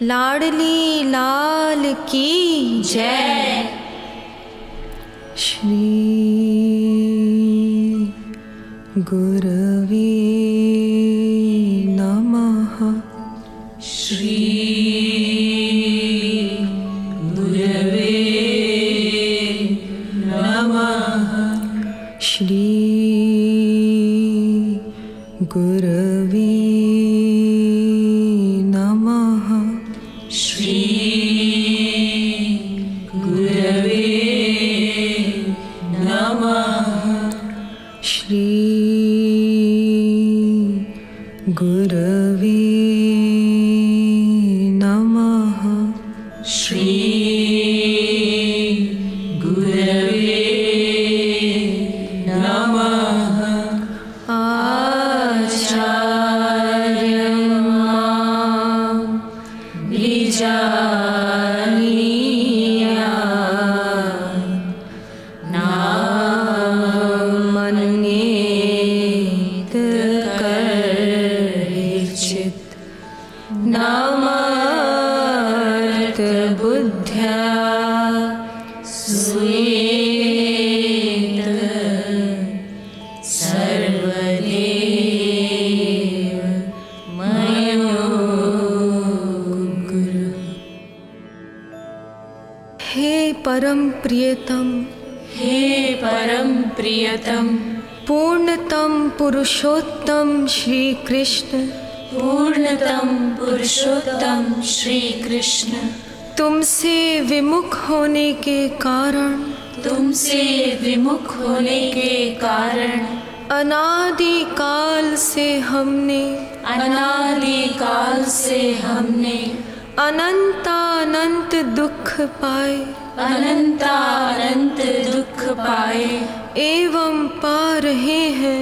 लाडली लाल की जय। श्री गुरवे नमः। श्री गुरवे नमः। श्री गुरवे नमः। श्री गुरवे नमः। श्री गुरवे नमः। श्री गुरवे नमः। आचार्यं मां बीजानीयात् नामन्येत कश्चित् नामार्थबुद्ध्या सूयेत सर्वदेव मयो गुरु। हे परम प्रियतम, हे परम प्रियतम, पूर्णतम पुरुषोत्तम श्री कृष्ण, पूर्णतम पुरुषोत्तम श्री कृष्ण, तुमसे विमुख होने के कारण, तुमसे विमुख होने के कारण अनादि काल से हमने अनंत दुख पाए, अनंत दुख पाए एवं पा रहे हैं,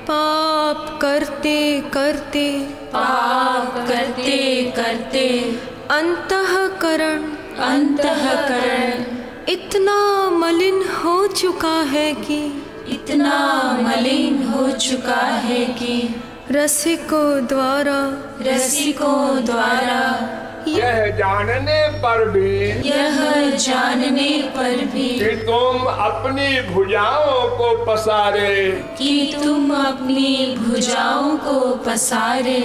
पाप करते करते अंतःकरण इतना मलिन हो चुका है कि रसिकों द्वारा यह जानने पर भी कि तुम अपनी भुजाओं को पसारे,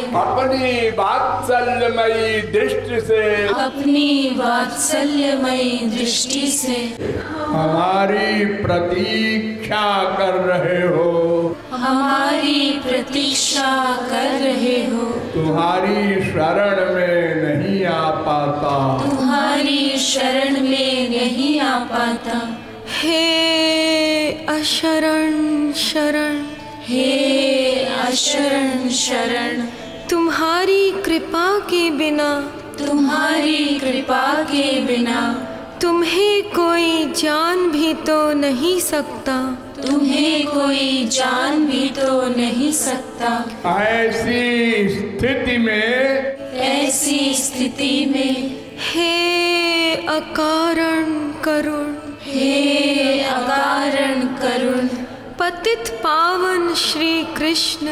अपनी वात्सल्यमयी दृष्टि से हमारी प्रतीक्षा कर रहे हो, तुम्हारी शरण में नहीं आ पाता, हे अशरण शरण, तुम्हारी कृपा के बिना तुम्हें कोई जान भी तो नहीं सकता, ऐसी स्थिति में हे अकारण करुण, पतित पावन श्री कृष्ण,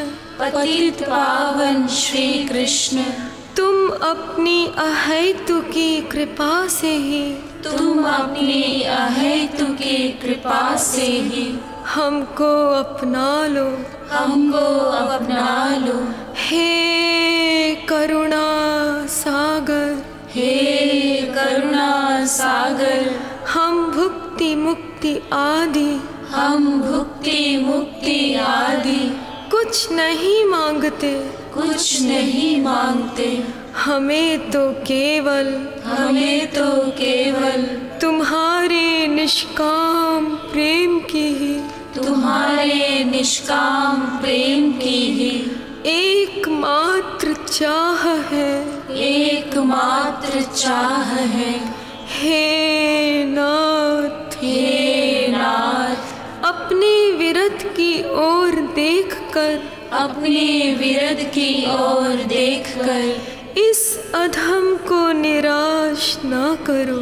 तुम अपनी अहेतुकी कृपा से ही हमको अपना लो, हे करुणा सागर, हम भुक्ति मुक्ति आदि कुछ नहीं मांगते, हमें तो केवल तुम्हारे निष्काम प्रेम की ही एकमात्र चाह है। हे नाथ, अपने विरध की ओर देखकर इस अधम को निराश न करो,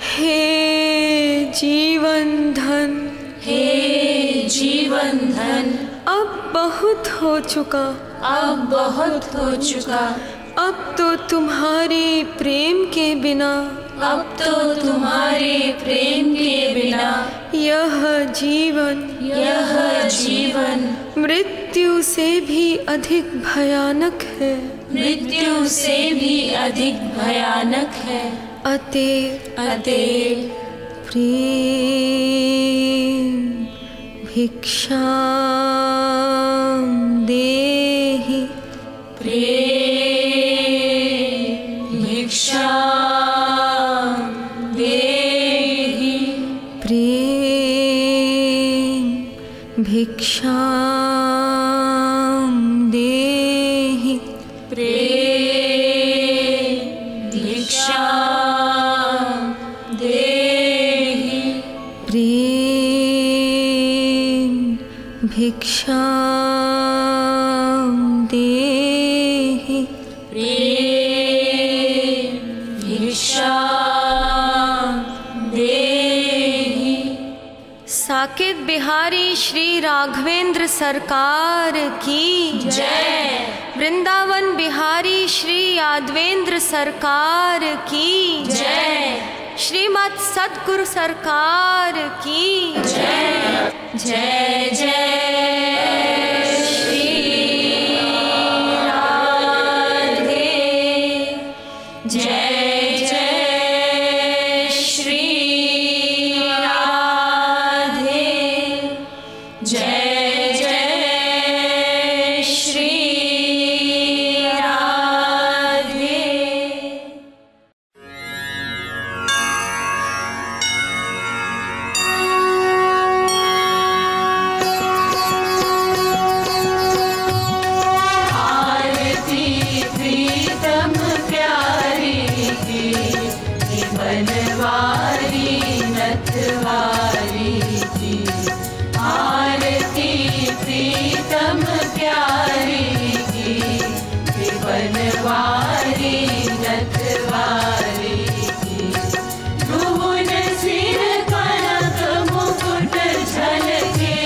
हे जीवन धन अब बहुत हो चुका, अब बहुत हो चुका। अब तो तुम्हारे प्रेम के बिना, अब तो तुम्हारे प्रेम के बिना यह जीवन मृत्यु से भी अधिक भयानक है, मृत्यु से भी अधिक भयानक है। अतएव प्रेम भिक्षां देहि, प्रेम भिक्षां देहि, प्रेम भिक्षां देहि, प्रेम भिक्षां देहि, प्रेम भिक्षां देहि, प्रेम भिक्षां देहि। साकेत बिहारी श्री राघवेंद्र सरकार की जय। वृंदावन बिहारी श्री यादवेंद्र सरकार की जय। श्रीमद् सद्गुरु सरकार की जय। जय जय श्री राधे, जय जय श्री राधे, जय जय श्री राधे। आरती प्रीतम प्यारी की, बनवारी नथवारी की। आरती प्रीतम प्यारी की, बनवारी नथवारी की। भुवन सिर कनक मुकुट झलके,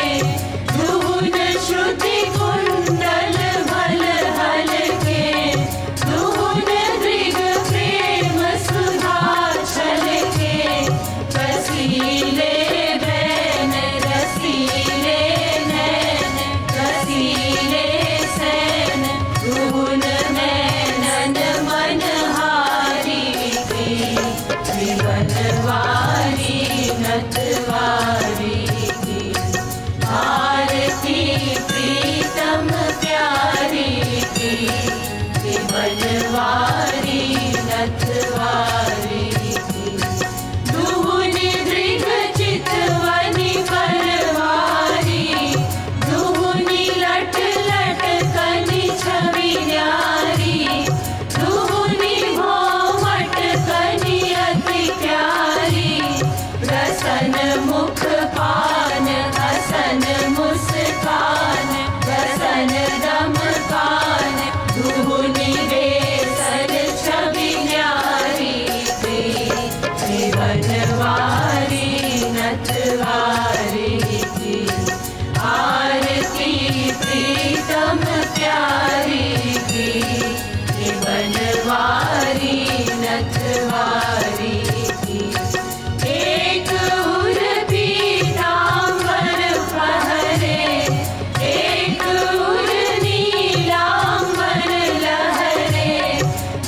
भुवन श्रुति कुंडल भल हलके। भुवन दृग प्रेम सुधा छलके, रसीले बैन रसीले नैन, रसीले सैन। भुवन नैनन मनहारी के, बनवारी नथवारी की। आरती प्रीतम प्यारी की, बनवारी नथवारी की। दुहुनि दृग चितवनि परवारी, दुहुनि लट लट कनि छवि न्यारी। दुहुनि भौमट कनि अति प्यारी, प्रसन्न मुख पान हसन मुस्कान, प्रसन्न दम कान। दुहुनि बेसन छवि न्यारी के, बनवारी नथवारी की। आरती प्रीतम प्यारी की, बनवारी नथवारी की। एक उर पीतांबर पहरे, एक उर नीलांबर लहरे।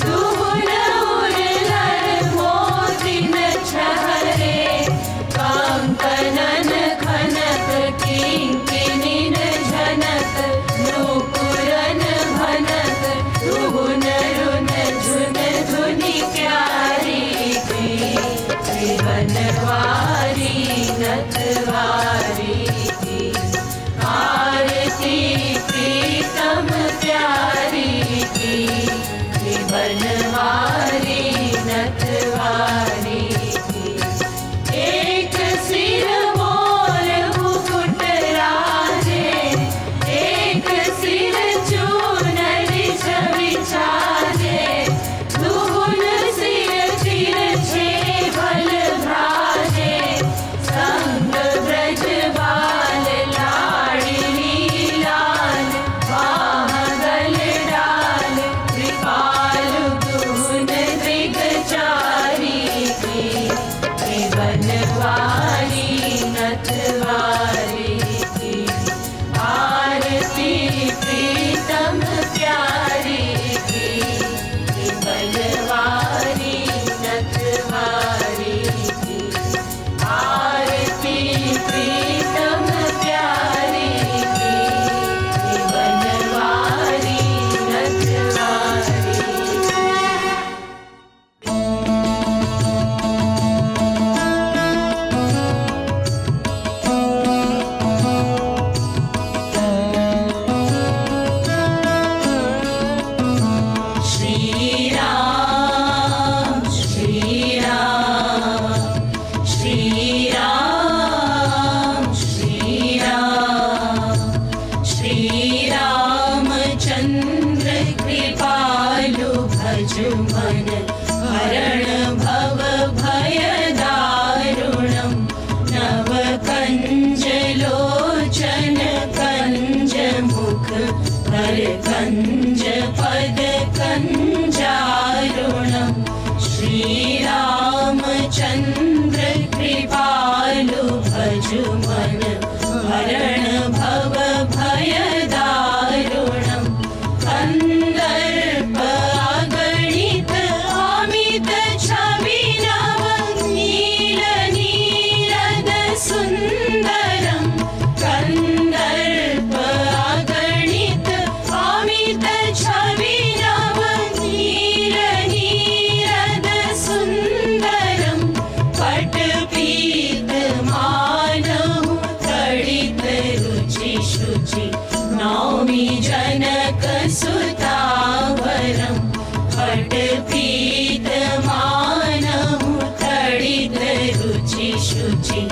दुहुन उर लर मोतिन छहरे, रुचि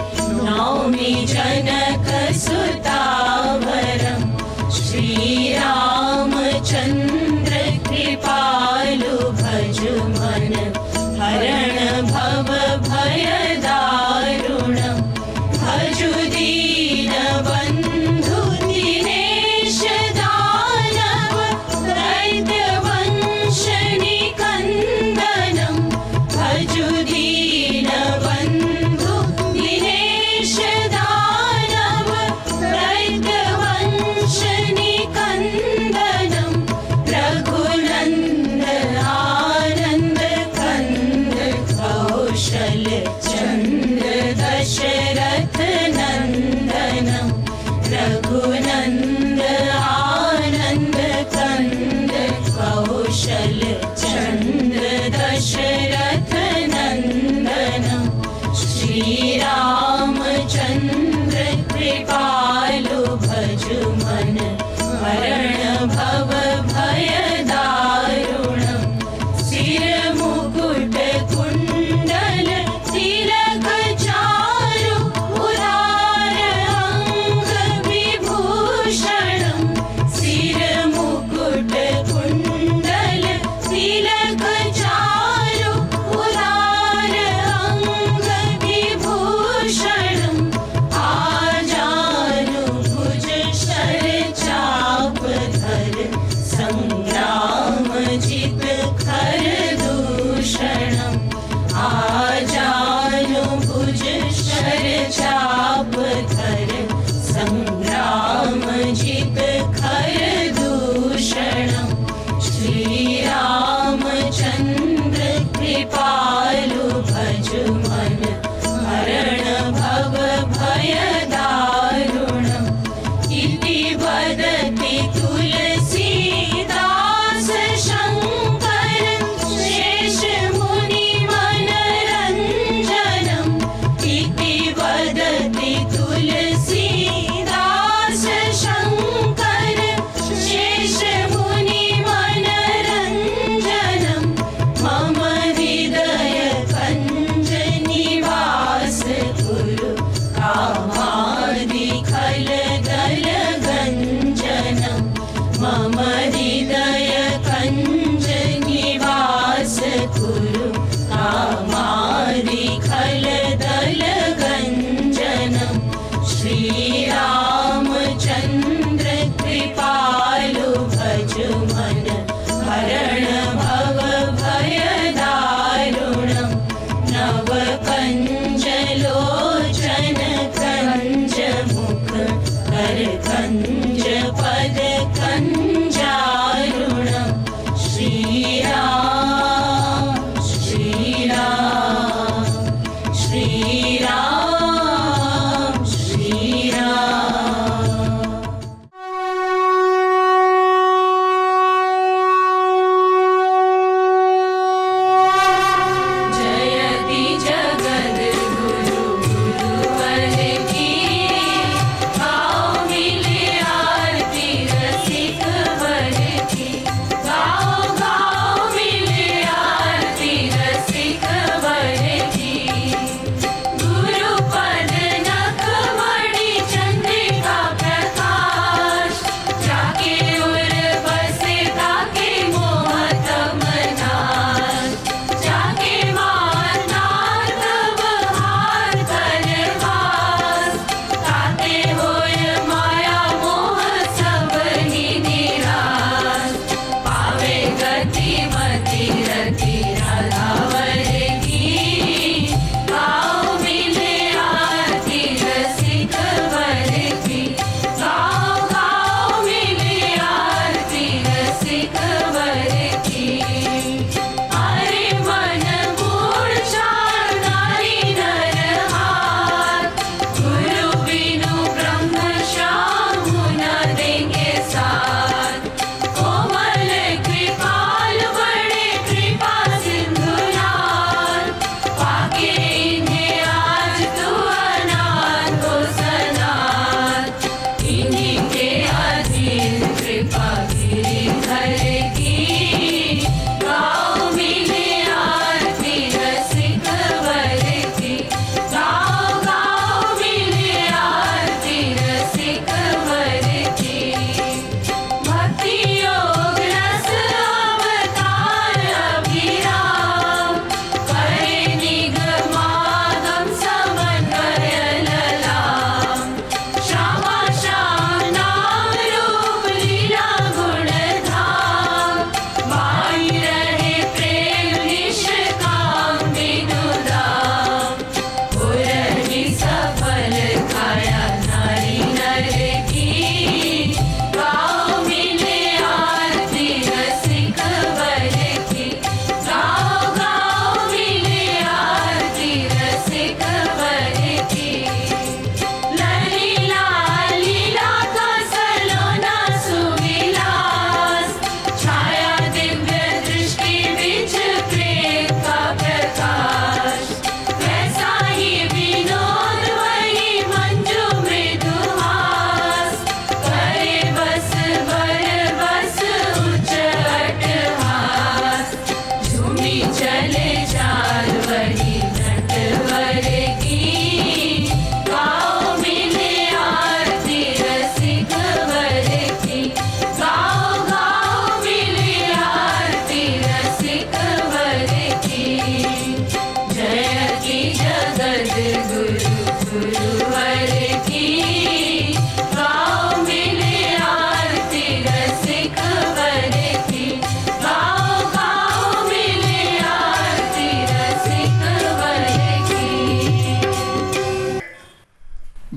नौमि जनक सुतावरम् श्री रामचन्द्र कृपालु भजु मन हरण भव भय दारुणम् भजु दीन बन्धु दिनेश दानव दैत्य वंश निकन्दनम् भजु दीन बन्धु दिनेश दानव दैत्य वंश निकन्दनम् रघुनन्द आनन्द कन्द कौशल चन्द्र दशरथ नन्दनम् रघुनन्द आनन्द कन्द कौशल चन्द्र दशरथ नन्दनम् श्री रामचन्द्र कृपालु भजु मन हरण भव भय दारुणम् सिर मुकुट कुण्डल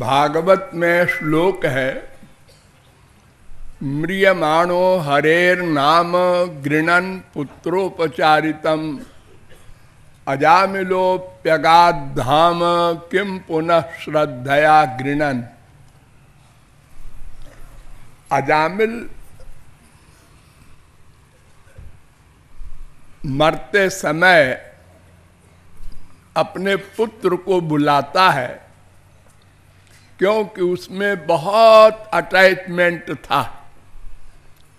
भागवत में श्लोक है, म्रियमाणो हरेर नाम गृणन पुत्रोपचारितम अजामिलोप्यगाधाम किम पुनः श्रद्धया गृणन। अजामिल मरते समय अपने पुत्र को बुलाता है, क्योंकि उसमें बहुत अटैचमेंट था।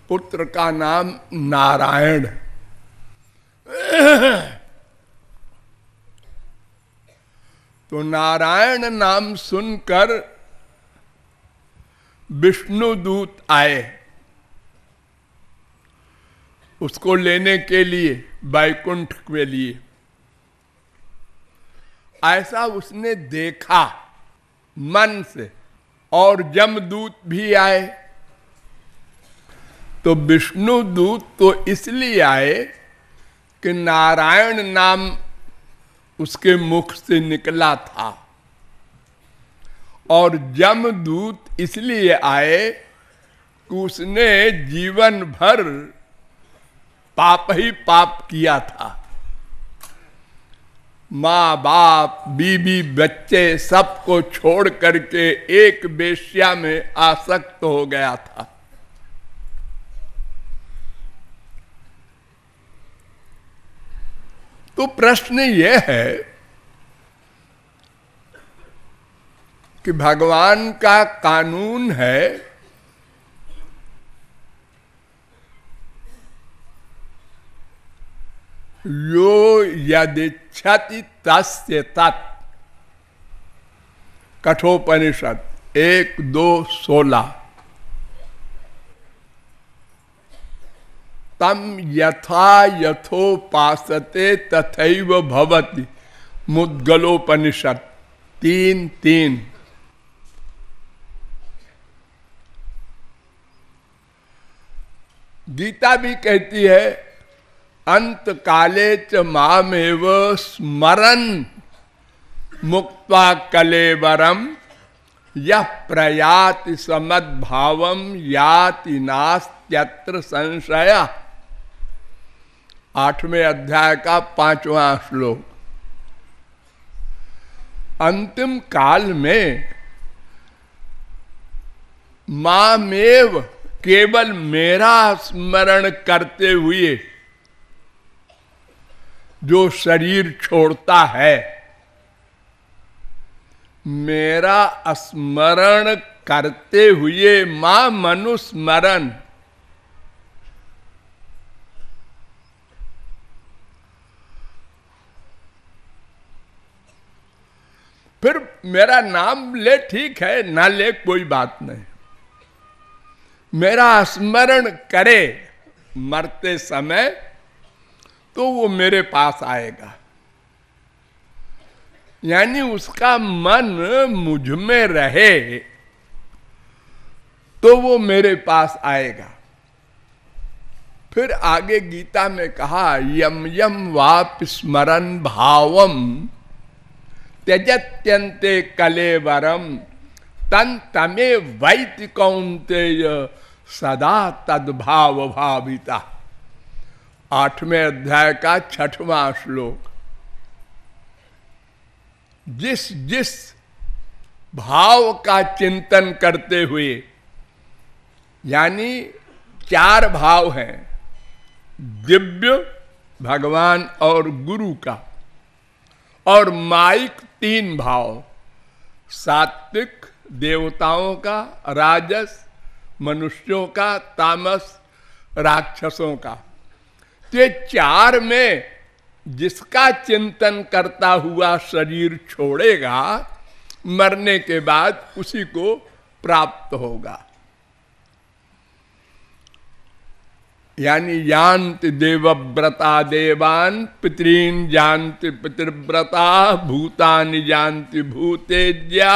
पुत्र का नाम नारायण। तो नारायण नाम सुनकर विष्णु दूत आए उसको लेने के लिए, वैकुंठ के लिए। ऐसा उसने देखा मन से, और जमदूत भी आए। तो विष्णु दूत तो इसलिए आए कि नारायण नाम उसके मुख से निकला था, और जमदूत इसलिए आए कि उसने जीवन भर पाप ही पाप किया था। माँ बाप बीबी बच्चे सबको छोड़ करके एक वेश्या में आसक्त हो गया था। तो प्रश्न यह है कि भगवान का कानून है यो यदिच्छति तस्य तत्। कठोपनिषद 1-2-16। तम यथा यथोपासते तथैव भवति। मुद्गलोपनिषद 3-3। गीता भी कहती है, अंत काले च मामेव स्मरन् मुक्त्वा कलेवरम यः प्रयाति समद्भावम याति नास्त्यत्र संशयः। 8वें अध्याय का 5वां श्लोक। अंतिम काल में मामेव, केवल मेरा स्मरण करते हुए जो शरीर छोड़ता है, मेरा स्मरण करते हुए मां मनुस्मरण, फिर मेरा नाम ले, ठीक है, ना ले कोई बात नहीं। मेरा स्मरण करे मरते समय तो वो मेरे पास आएगा। यानी उसका मन मुझ में रहे तो वो मेरे पास आएगा। फिर आगे गीता में कहा, यम यम वापि स्मरन् भावम त्यजत्यन्ते कलेवरम तन तमे वैति कौन्तेय सदा तद्भाव भाविता। 8वें अध्याय का 6वां श्लोक। जिस जिस भाव का चिंतन करते हुए, यानी 4 भाव हैं, दिव्य भगवान और गुरु का, और माइक 3 भाव, सात्विक देवताओं का, राजस मनुष्यों का, तामस राक्षसों का। तो ये 4 में जिसका चिंतन करता हुआ शरीर छोड़ेगा, मरने के बाद उसी को प्राप्त होगा। यानी यान्ति देवव्रता देवान पितॄन् जानति पितृव्रता भूतानि जानति भूतेज्या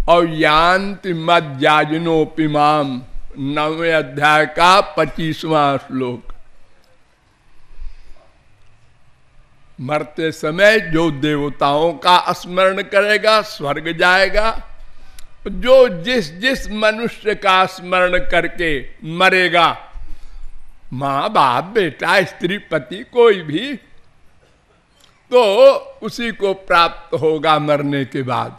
और यान्ति मज्जाजिनोऽपि माम। 9वें अध्याय का 25वां श्लोक। मरते समय जो देवताओं का स्मरण करेगा स्वर्ग जाएगा, जो जिस जिस मनुष्य का स्मरण करके मरेगा, माँ बाप बेटा स्त्री पति कोई भी, तो उसी को प्राप्त होगा मरने के बाद।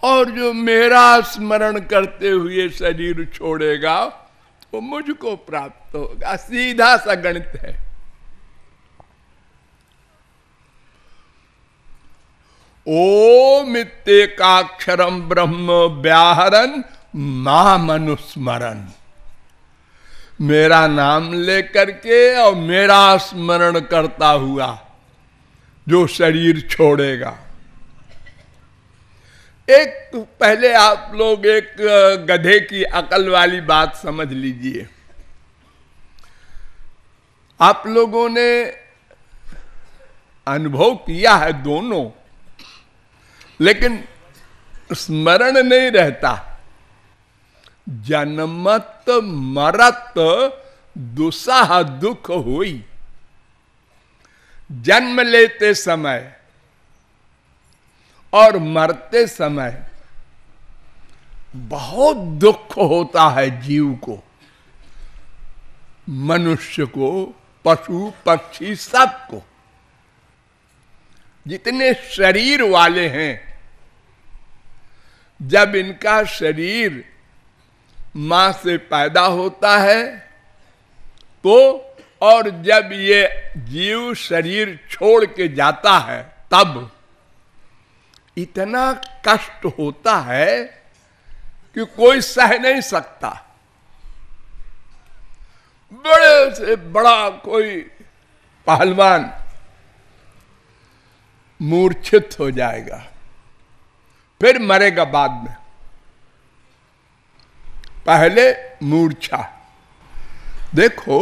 और जो मेरा स्मरण करते हुए शरीर छोड़ेगा वो मुझको प्राप्त होगा। सीधा सा गणित है। ओम इत्येकाक्षरम ब्रह्म व्याहरन माम अनुस्मरन। मेरा नाम लेकर के और मेरा स्मरण करता हुआ जो शरीर छोड़ेगा। एक तो पहले आप लोग एक गधे की अकल वाली बात समझ लीजिए। आप लोगों ने अनुभव किया है दोनों, लेकिन स्मरण नहीं रहता। जन्मत मरत दुस्साह दुख हुई। जन्म लेते समय और मरते समय बहुत दुख होता है जीव को, मनुष्य को, पशु पक्षी सबको। जितने शरीर वाले हैं, जब इनका शरीर मां से पैदा होता है तो, और जब ये जीव शरीर छोड़ के जाता है तब इतना कष्ट होता है कि कोई सह नहीं सकता। बड़े से बड़ा कोई पहलवान मूर्छित हो जाएगा, फिर मरेगा बाद में। पहले मूर्छा। देखो,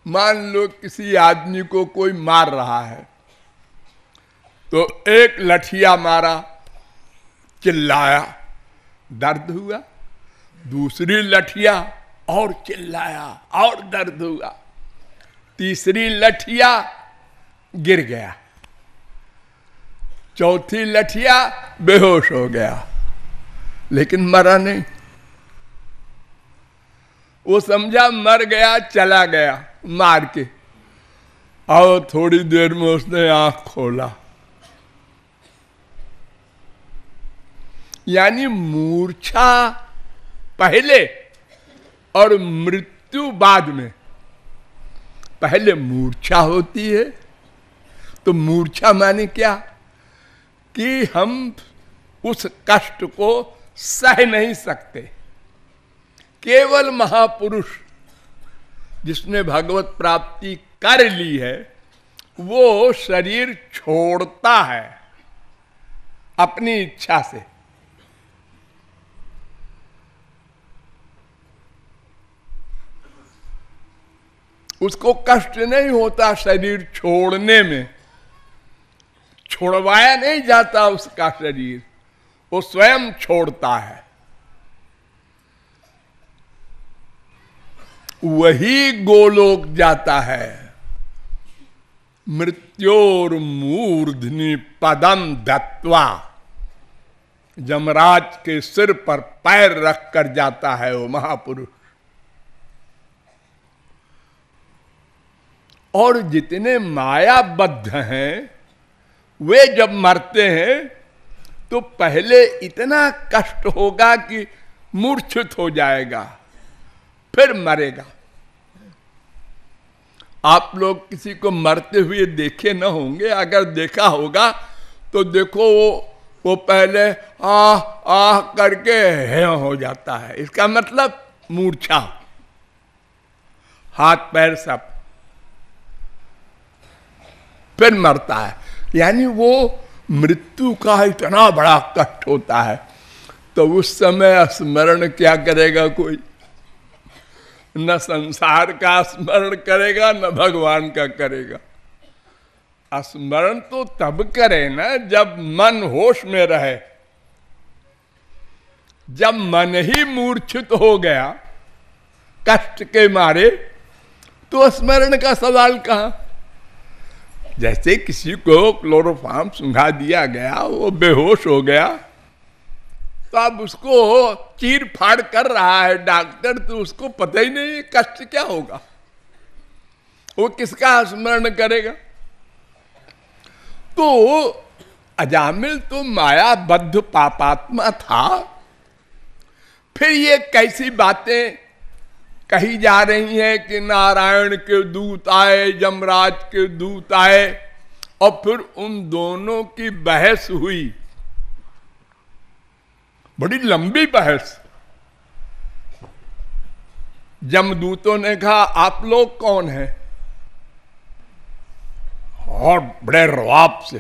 मान लो किसी आदमी को कोई मार रहा है, तो एक लठिया मारा, चिल्लाया, दर्द हुआ। दूसरी लठिया और चिल्लाया और दर्द हुआ। तीसरी लठिया गिर गया। चौथी लठिया बेहोश हो गया, लेकिन मरा नहीं। वो समझा मर गया, चला गया मार के, और थोड़ी देर में उसने आंख खोला। यानी मूर्छा पहले और मृत्यु बाद में। पहले मूर्छा होती है, तो मूर्छा माने क्या कि हम उस कष्ट को सह नहीं सकते। केवल महापुरुष जिसने भगवत प्राप्ति कर ली है, वो शरीर छोड़ता है अपनी इच्छा से। उसको कष्ट नहीं होता शरीर छोड़ने में, छोड़वाया नहीं जाता उसका शरीर, वो स्वयं छोड़ता है। वही गोलोक जाता है। मृत्योर मूर्धनि पदम दत्वा, जमराज के सिर पर पैर रख कर जाता है वो महापुरुष। और जितने मायाबद्ध हैं वे जब मरते हैं तो पहले इतना कष्ट होगा कि मूर्छित हो जाएगा, फिर मरेगा। आप लोग किसी को मरते हुए देखे न होंगे, अगर देखा होगा तो देखो वो पहले आह करके है हो जाता है। इसका मतलब मूर्छा, हाथ पैर सब, फिर मरता है। यानी वो मृत्यु का इतना बड़ा कष्ट होता है, तो उस समय स्मरण क्या करेगा कोई? न संसार का स्मरण करेगा, न भगवान का करेगा। स्मरण तो तब करे ना जब मन होश में रहे। जब मन ही मूर्छित हो गया कष्ट के मारे, तो स्मरण का सवाल कहां? जैसे किसी को क्लोरोफार्म सुंघा दिया गया, वो बेहोश हो गया, तो अब उसको चीर फाड़ कर रहा है डॉक्टर, तो उसको पता ही नहीं कष्ट क्या होगा, वो किसका स्मरण करेगा। तो अजामिल तो मायाबद्ध पापात्मा था, फिर ये कैसी बातें कही जा रही हैं कि नारायण के दूत आए, यमराज के दूत आए, और फिर उन दोनों की बहस हुई, बड़ी लंबी बहस। यमदूतों ने कहा आप लोग कौन हैं, और बड़े रवाब से।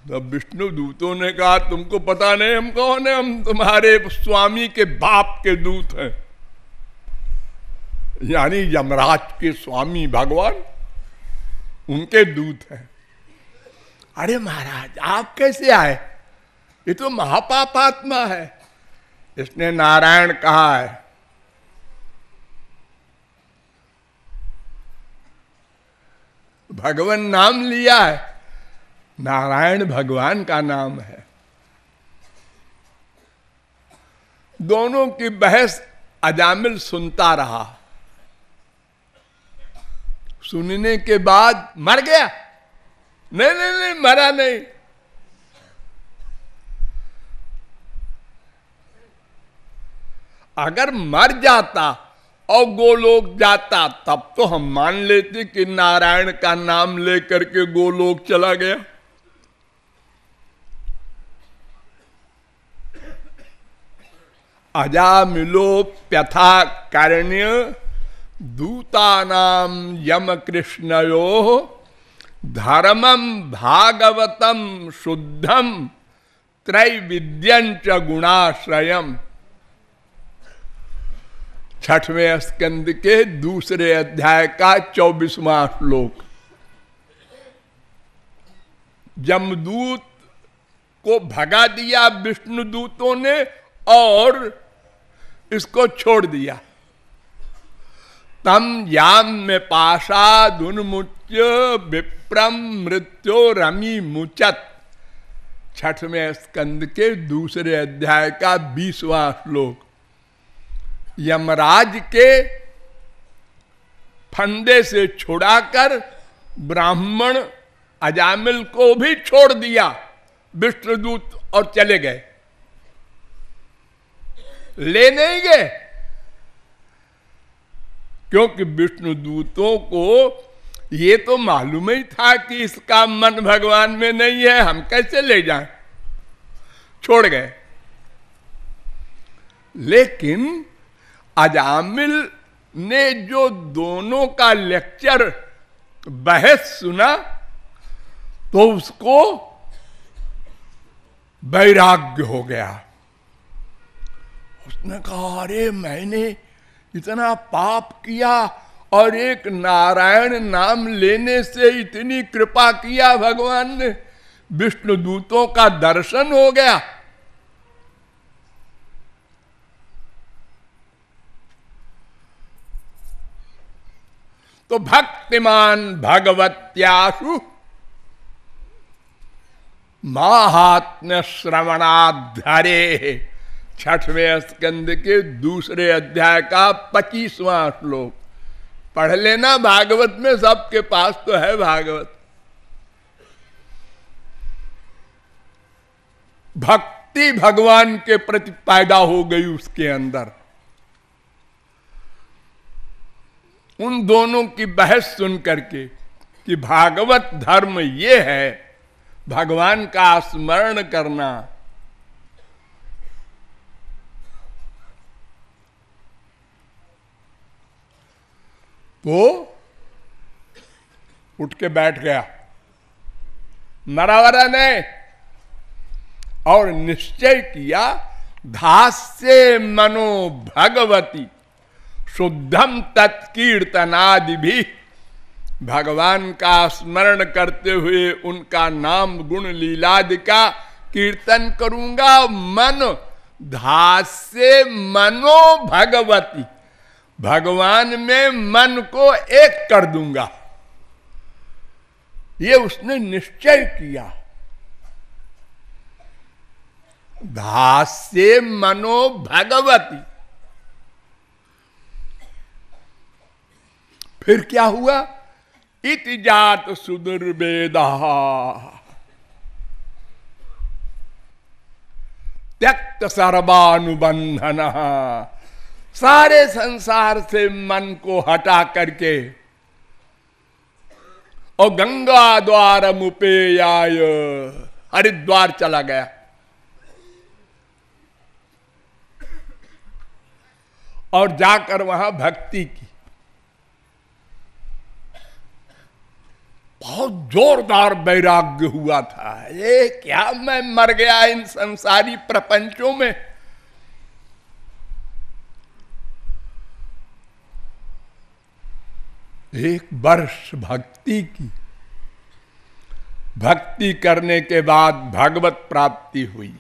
तब विष्णु दूतों ने कहा तुमको पता नहीं हम कौन है, हम तुम्हारे स्वामी के बाप के दूत हैं, यानी यमराज के स्वामी भगवान, उनके दूत हैं। अरे महाराज आप कैसे आए, ये तो महापापात्मा है। इसने नारायण कहा है। भगवान नाम लिया है, नारायण भगवान का नाम है। दोनों की बहस अजामिल सुनता रहा। सुनने के बाद मर गया? नहीं नहीं नहीं, मरा नहीं। अगर मर जाता और गोलोक जाता तब तो हम मान लेते कि नारायण का नाम लेकर के गोलोक चला गया। अजामिलोप्यथा कर्ण्य दूतानाम यम कृष्णयो धर्मम भागवतम शुद्धम त्रैविद्यं च गुणाश्रयम। 6वें स्कंद के दूसरे अध्याय का 24वां श्लोक। यमदूत को भगा दिया विष्णु दूतों ने और इसको छोड़ दिया। तम याम में पाशादुन्मुच्य विप्रम मृत्यो रमी मुचत। 6वें स्कंद के दूसरे अध्याय का 20वां श्लोक। यमराज के फंदे से छुड़ाकर ब्राह्मण अजामिल को भी छोड़ दिया विष्णुदूत और चले गए। ले नहीं गए क्योंकि विष्णुदूतों को ये तो मालूम ही था कि इसका मन भगवान में नहीं है, हम कैसे ले जाएं, छोड़ गए। लेकिन अजामिल ने जो दोनों का लेक्चर बहस सुना तो उसको वैराग्य हो गया। उसने कहा अरे मैंने इतना पाप किया और एक नारायण नाम लेने से इतनी कृपा किया भगवान ने, विष्णु दूतों का दर्शन हो गया। तो भक्तिमान भगवत्याशु माहात्म्य श्रवणाधरे। 6वें स्कंद के दूसरे अध्याय का 25वां श्लोक पढ़ लेना। भागवत में सबके पास तो है भागवत। भक्ति भगवान के प्रति पैदा हो गई उसके अंदर। उन दोनों की बहस सुन करके कि भागवत धर्म ये है भगवान का स्मरण करना, तो उठ के बैठ गया, मरावरा ने, और निश्चय किया धास्य मनो भगवती शुद्धम तत्कीर्तनादि भी। भगवान का स्मरण करते हुए उनका नाम गुण लीलादि का कीर्तन करूंगा। मन धास्य मनो भगवती, भगवान में मन को एक कर दूंगा, ये उसने निश्चय किया। धास्ये मनो भगवती। फिर क्या हुआ? इति जात सुदुर्वेदा त्यक्त सर्वानुबंधन। सारे संसार से मन को हटा करके और गंगा द्वार मुपेयाय हरिद्वार चला गया। और जाकर वहां भक्ति की। बहुत जोरदार वैराग्य हुआ था। ये क्या मैं मर गया इन संसारी प्रपंचों में। एक वर्ष भक्ति की। भक्ति करने के बाद भगवत प्राप्ति हुई।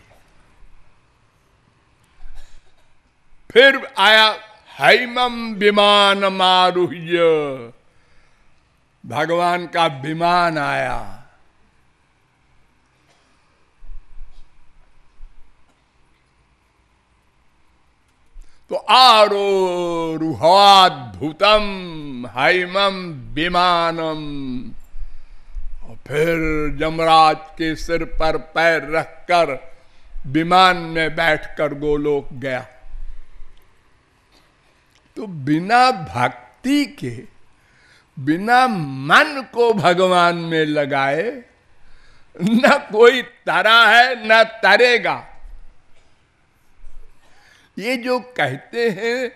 फिर आया हैमम विमान मारुह्य। भगवान का विमान आया। तो आरोरुहाद्भुतम हैमम विमानम। और फिर यमराज के सिर पर पैर रखकर विमान में बैठकर गोलोक गया। तो बिना भक्ति के, बिना मन को भगवान में लगाए न कोई तरा है न तरेगा। ये जो कहते हैं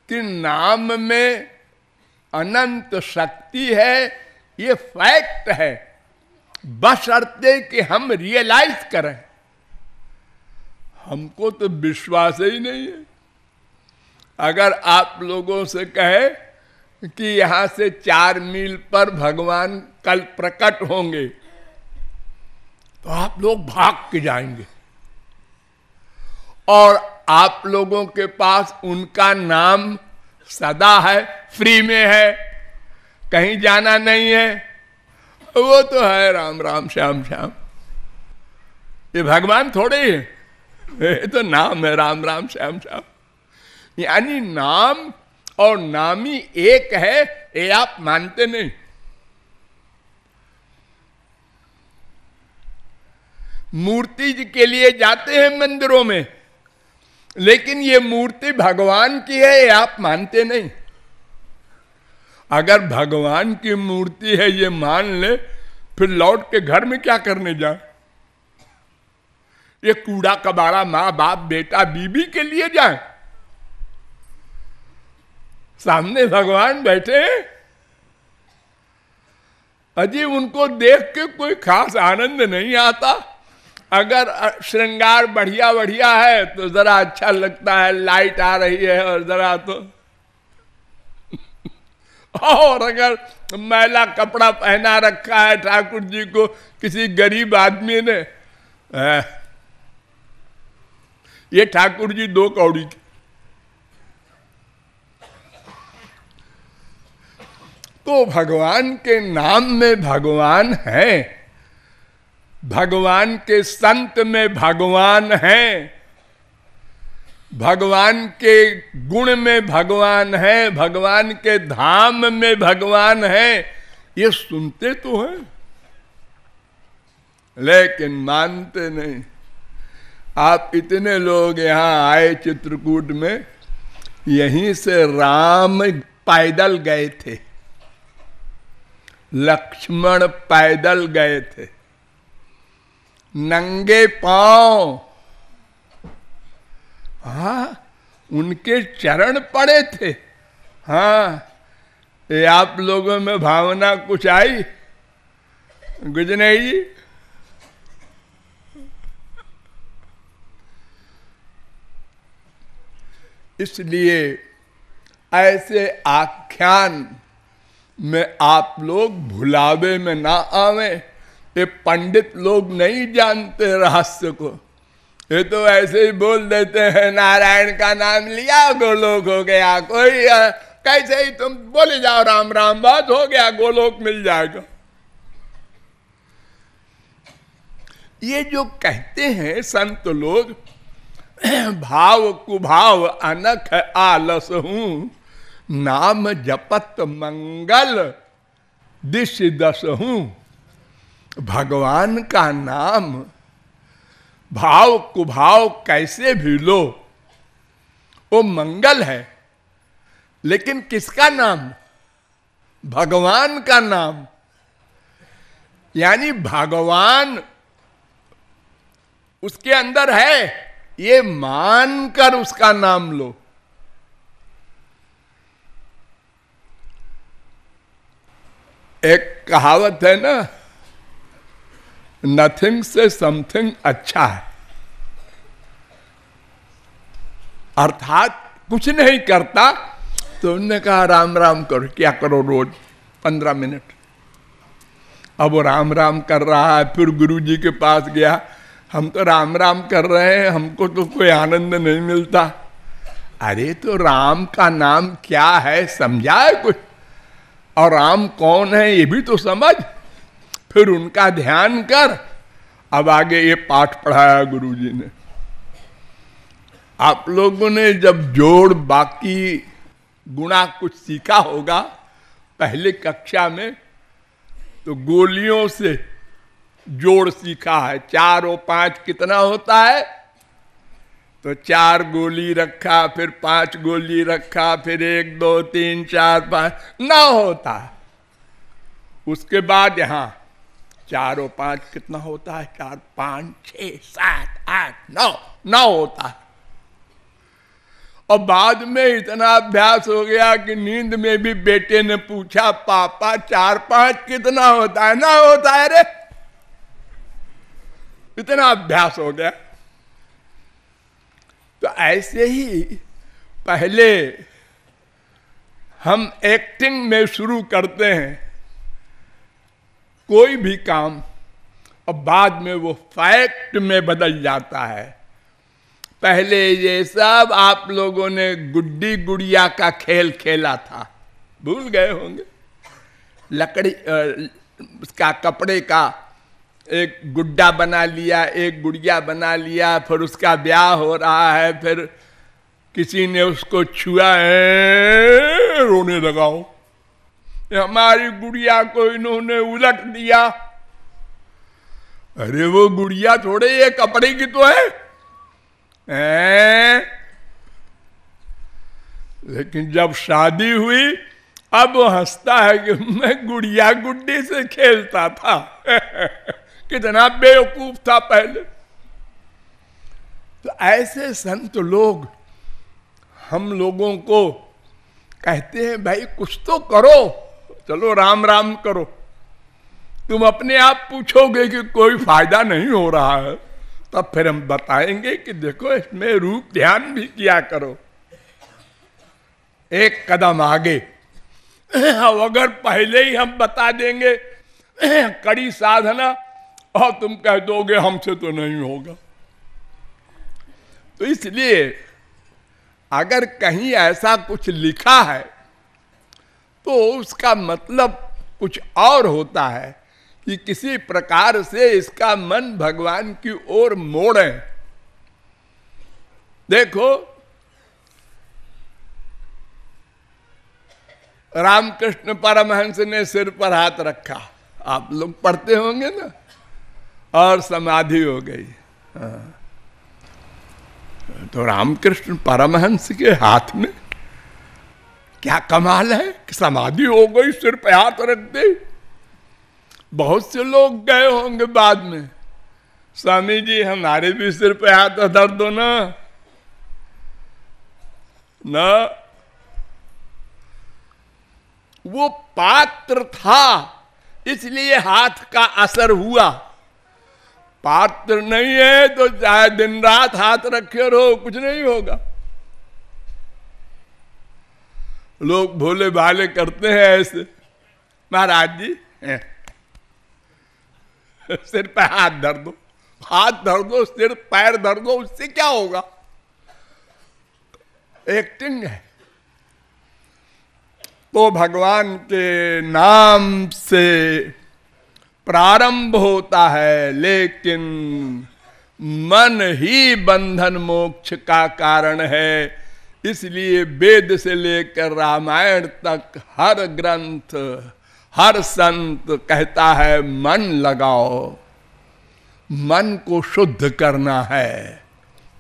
कि नाम में अनंत शक्ति है, ये फैक्ट है, बशर्ते कि हम रियलाइज करें। हमको तो विश्वास ही नहीं है। अगर आप लोगों से कहे कि यहां से 4 मील पर भगवान कल प्रकट होंगे, तो आप लोग भाग के जाएंगे। और आप लोगों के पास उनका नाम सदा है, फ्री में है, कहीं जाना नहीं है। वो तो है राम राम श्याम श्याम। ये भगवान थोड़े ही है, ये तो नाम है राम राम श्याम श्याम। यानी नाम और नामी एक है, ये आप मानते नहीं। मूर्ति जी के लिए जाते हैं मंदिरों में, लेकिन ये मूर्ति भगवान की है, ये आप मानते नहीं। अगर भगवान की मूर्ति है ये मान ले, फिर लौट के घर में क्या करने जाए? ये कूड़ा कबाड़ा माँ बाप बेटा बीबी के लिए जाए? सामने भगवान बैठे, अजी उनको देख के कोई खास आनंद नहीं आता। अगर श्रृंगार बढ़िया बढ़िया है तो जरा अच्छा लगता है, लाइट आ रही है और जरा तो और अगर मैला कपड़ा पहना रखा है ठाकुर जी को किसी गरीब आदमी ने, ये ठाकुर जी 2 कौड़ी के। तो भगवान के नाम में भगवान है, भगवान के संत में भगवान है, भगवान के गुण में भगवान है, भगवान के धाम में भगवान है। ये सुनते तो हैं लेकिन मानते नहीं। आप इतने लोग यहाँ आए चित्रकूट में, यहीं से राम पैदल गए थे, लक्ष्मण पैदल गए थे, नंगे पांव। हाँ, उनके चरण पड़े थे। हाँ, ये आप लोगों में भावना कुछ आई गुजनई जी? इसलिए ऐसे आख्यान में आप लोग भुलावे में ना आवे। ये पंडित लोग नहीं जानते रहस्य को, ये तो ऐसे ही बोल देते हैं नारायण का नाम लिया गोलोक हो गया। कोई कैसे ही तुम बोले जाओ राम राम, बात हो गया, गोलोक मिल जाएगा। ये जो कहते हैं संत लोग, भाव कुभाव अनख आलस हूं, नाम जपत मंगल दिश दस हूं। भगवान का नाम भाव कुभाव कैसे भी लो, वो मंगल है। लेकिन किसका नाम? भगवान का नाम। यानी भगवान उसके अंदर है, ये मानकर उसका नाम लो। एक कहावत है ना, नथिंग से समथिंग अच्छा है। अर्थात कुछ नहीं करता तो उन्होंने कहा राम राम करो। क्या करो? रोज 15 मिनट। अब वो राम राम कर रहा है, फिर गुरु जी के पास गया, हम तो राम राम कर रहे हैं, हमको तो कोई आनंद नहीं मिलता। अरे तो राम का नाम क्या है समझा है कुछ? और राम कौन है ये भी तो समझ, फिर उनका ध्यान कर। अब आगे ये पाठ पढ़ाया गुरु जी ने। आप लोगों ने जब जोड़ बाकी गुणा कुछ सीखा होगा पहले कक्षा में, तो गोलियों से जोड़ सीखा है। 4 और 5 कितना होता है? तो 4 गोली रखा, फिर 5 गोली रखा, फिर 1 2 3 4 5 9 होता है। उसके बाद यहां 4 और 5 कितना होता है? 4 5 6 7 8 9 होता है। और बाद में इतना अभ्यास हो गया कि नींद में भी बेटे ने पूछा, पापा 4 5 कितना होता है? 9 होता है रे। इतना अभ्यास हो गया। तो ऐसे ही पहले हम एक्टिंग में शुरू करते हैं कोई भी काम, और बाद में वो फैक्ट में बदल जाता है। पहले ये सब आप लोगों ने गुड्डी गुड़िया का खेल खेला था, भूल गए होंगे। लकड़ी उसका कपड़े का एक गुड्डा बना लिया, एक गुड़िया बना लिया, फिर उसका ब्याह हो रहा है, फिर किसी ने उसको छुआ है, रोने लगाओ, हमारी गुड़िया को इन्होंने उलट दिया। अरे वो गुड़िया थोड़े ये कपड़े की तो है। लेकिन जब शादी हुई अब वो हंसता है कि मैं गुड़िया गुड्डी से खेलता था। कितना बेवकूफ था पहले। तो ऐसे संत लोग हम लोगों को कहते हैं भाई कुछ तो करो, चलो राम राम करो। तुम अपने आप पूछोगे कि कोई फायदा नहीं हो रहा है, तब फिर हम बताएंगे कि देखो इसमें रूप ध्यान भी किया करो। एक कदम आगे। अगर पहले ही हम बता देंगे कड़ी साधना, और तुम कह दोगे हमसे तो नहीं होगा। तो इसलिए अगर कहीं ऐसा कुछ लिखा है तो उसका मतलब कुछ और होता है कि किसी प्रकार से इसका मन भगवान की ओर मोड़े। देखो रामकृष्ण परमहंस ने सिर पर हाथ रखा, आप लोग पढ़ते होंगे ना, और समाधि हो गई। तो रामकृष्ण परमहंस के हाथ में क्या कमाल है कि समाधि हो गई, सिर पे हाथ रख दे। बहुत से लोग गए होंगे बाद में, स्वामी जी हमारे भी सिर पे हाथ धर दो ना। वो पात्र था इसलिए हाथ का असर हुआ। पात्र नहीं है तो चाहे दिन रात हाथ रखे रहो, कुछ नहीं होगा। लोग भोले भाले करते हैं ऐसे, महाराज जी सिर पे हाथ धर दो, हाथ धर दो, सिर पैर धर दो, उससे क्या होगा? एक्टिंग है। तो भगवान के नाम से प्रारंभ होता है, लेकिन मन ही बंधन मोक्ष का कारण है। इसलिए वेद से लेकर रामायण तक हर ग्रंथ, हर संत कहता है मन लगाओ, मन को शुद्ध करना है।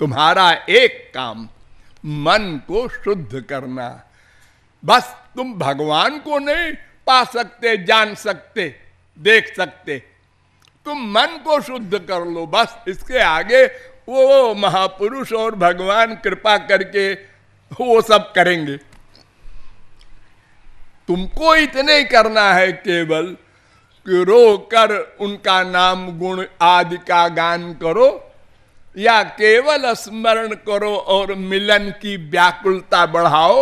तुम्हारा एक काम मन को शुद्ध करना। बस तुम भगवान को नहीं पा सकते, जान सकते, देख सकते, तुम मन को शुद्ध कर लो। बस इसके आगे वो महापुरुष और भगवान कृपा करके वो सब करेंगे। तुमको इतने करना है केवल कि रो कर उनका नाम गुण आदि का गान करो, या केवल स्मरण करो और मिलन की व्याकुलता बढ़ाओ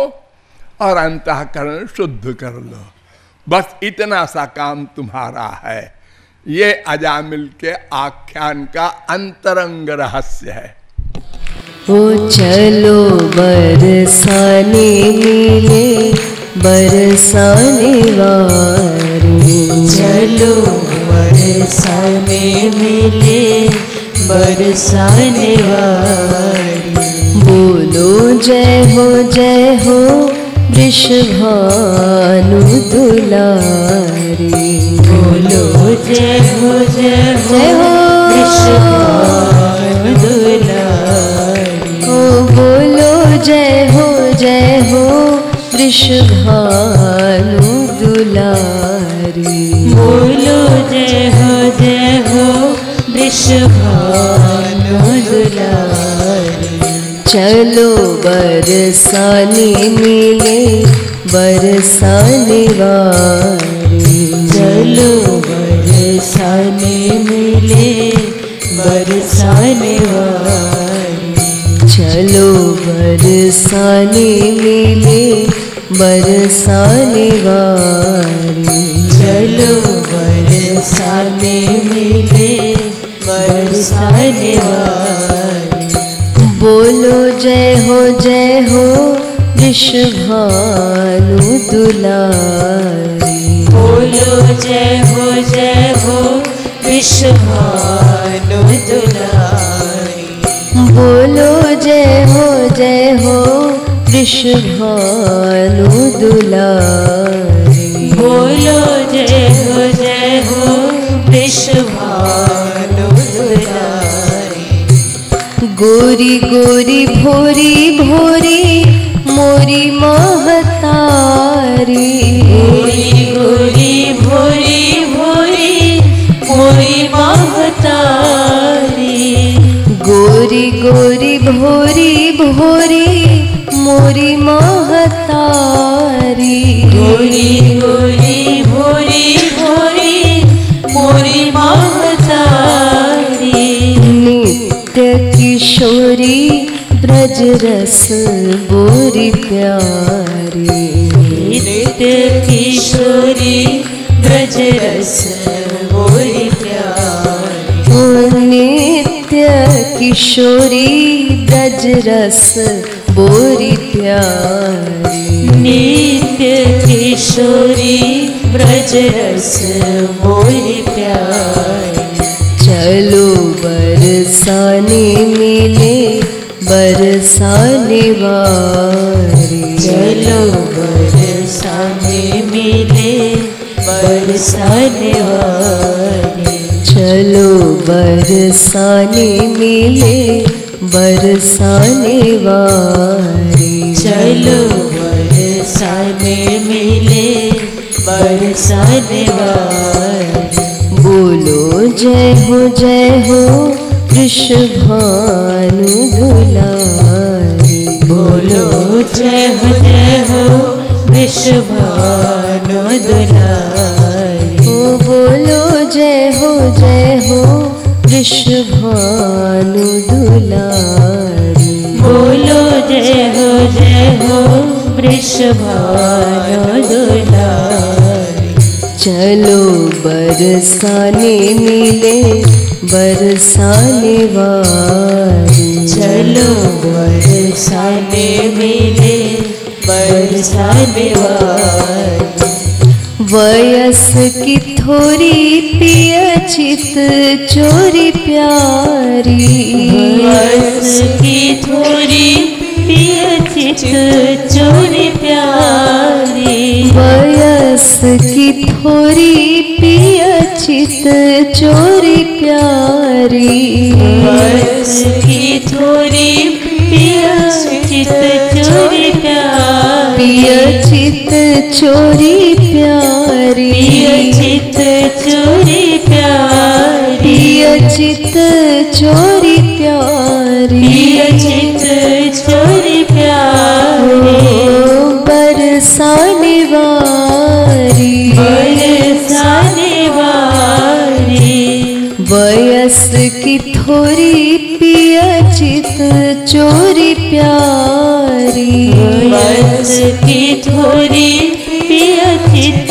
और अंतःकरण शुद्ध कर लो। बस इतना सा काम तुम्हारा है। ये अजामिल के आख्यान का अंतरंग रहस्य है। ओ चलो बरसाने मिले बरसाने वारी, चलो बरसाने मिले बरसाने वारी। बोलो जय हो वृषभानु दुलारी। बोलो जय हो वृषभानु दुलारी। ओ बोलो जय हो वृषभानु दुलारी। बोलो जय हो वृषभानु दुलारी। चलो बरसाने मिले बरसाने वारी। चलो बरसाने मिले बरसाने वारी। चलो बरसाने मिले बरसाने वारी। चलो बरसाने मिले बरसाने वारी। बोलो जय हो वृषभानु दुलारी। बोलो जय हो वृषभानु दुलारी। बोलो जय हो वृषभानु दुलारी। बोलो जय हो वृषभानु दुलारी। गोरी गोरी भोरी भोरी मोरी महतारी। गोरी गोरी भोरी भोरी मोरी महतारी। गोरी गोरी भोरी भोरी मोरी महतारी। गोरी गोरी भोरी भोरी मोरी महतारी। नित्य किशोरी ब्रज रस बोरी प्यारी। नित्य किशोरी ब्रज रस बोरी प्यारी। ओ नित्य किशोरी ब्रज रस बोरी प्यारी। नित्य किशोरी ब्रज रस बोरी प्यारी। चलो बरसाने मिले बरसाने वारी। चलो बरसाने मिले बरसाने वारी। चलो बरसाने मिले बरसाने वारी। चलो बरसाने मिले बरसाने वारी। बोलो जय हो वृषभानु दुलारी। बोलो जय हो वृषभानु दुलारी। ओ बोलो जय हो वृषभानु दुलारी। बोलो जय हो वृषभानु दुलारी। चलो बरसाने मिले बरसाने वारी। चलो बरसाने मिले बरसाने वारी। वयस की थोड़ी पिय चित चोरी प्यारी, वयस की थोड़ी पिय चित चोरी प्यारी, वयस की थोड़ी पिय चित चोरी प्यारी, वयस की थोड़ी पिय चित चोरी प्यारी, पिय चित चोरी प्यारी, पिय चित चोरी प्यारी, पिय चित चोरी प्यारी, पिय चित चोरी प्यारी, बरसाने वारी, बरसाने वारी, वयस की थोड़ी पिय चित चोरी प्यारी, वयस की थोड़ी पिय चित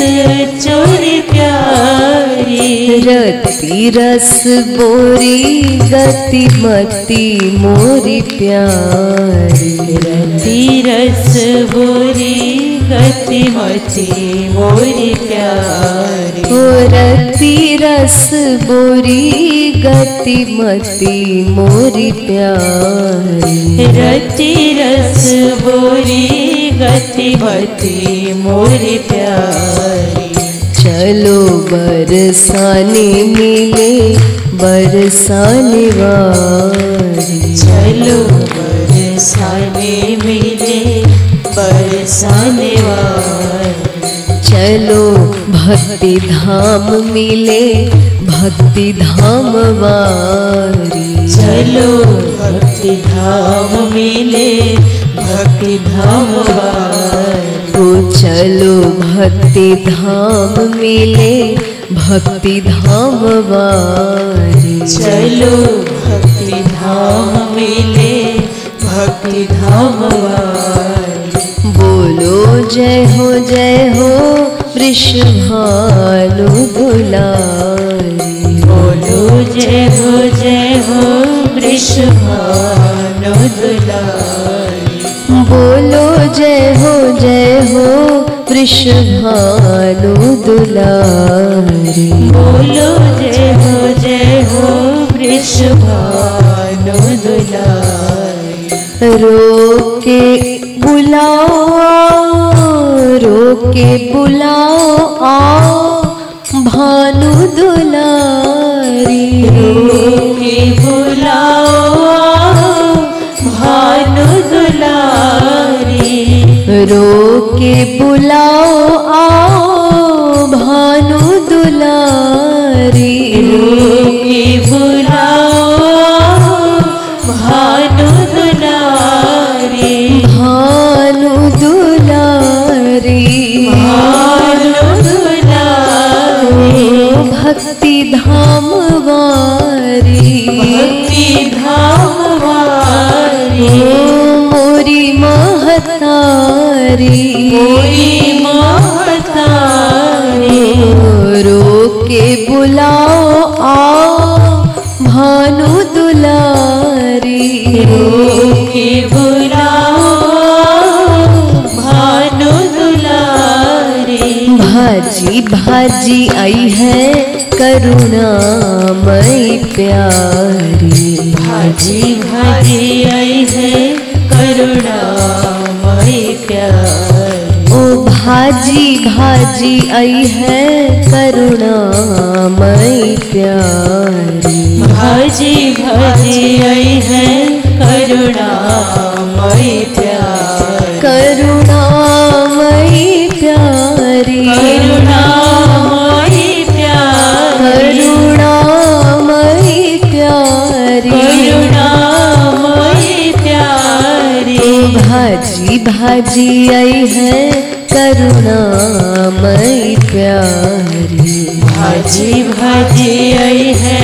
चोरी प्यारी, रति रस बोरी गति मति मोरी प्यारी, रति रस बोरी गति मति मोरी प्यारी, ओ रति रस बोरी गति मति मोरी प्यारी, रति रस बोरी गति मति मोरी प्यारी, चलो बरसाने मिले बरसाने वारी, चलो बरसाने मिले बरसाने वारी, चलो भक्ति धाम मिले भक्ति धाम वारी, चलो भक्ति धाम मिले भक्ति धाम वारी, ओ चलो भक्ति धाम मिले भक्ति धाम वारी, चलो भक्ति धाम मिले भक्ति धाम वारी, बोलो जय हो वृषभानु दुलारी, बोलो जय हो वृषभानु दुलारी, बोलो जय हो वृषभानु दुलारी, बोलो जय हो वृषभानु दुलारी, रोके बुलाओ आओ भानु दुलारी, रोके बुलाओ भानु दुलारी, रोके बुलाओ आओ भानु दुलारी, रोके बुलाओ भानु दुलारी, भानु दुलारी, भानु दुलारी, भक्ति धाम वारी, भक्ति धाम वारी, मोरी महतारी, मोरी महतारी, रोके बुलाओ आओ भानु दुलारी, रोके बुलाओ भानु दुलारी, भाजी भाजी आई है करुणामयी प्यारी, भाजी भाजी आई है करुणामयी प्यारी, ओ भाजी भाजी आई है करुणामयी प्यारी, भाजी भाजी आई है करुणामयी प्यारी, करुणामयी प्यारी, करुणामयी प्यारी, करुणामयी प्यारी, करुणामयी प्यारी, भाजी भाजी आई है करुणामयी प्यारी, भाजी भाजी आई है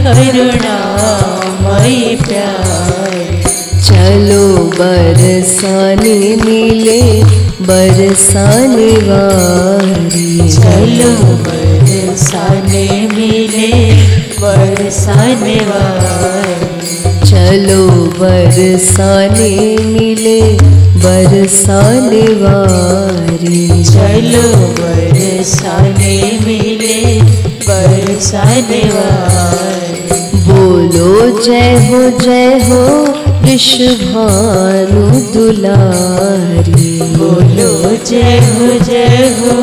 करुणामयी प्यारी, चलो बरसाने मिले बरसाने वारी, चलो बरसाने मिले बरसाने वारी, चलो बरसाने मिले बरसाने वारी। चलो बरसाने मिले बरसाने वारी। बोलो जय हो वृषभानु दुलारी। बोलो जय हो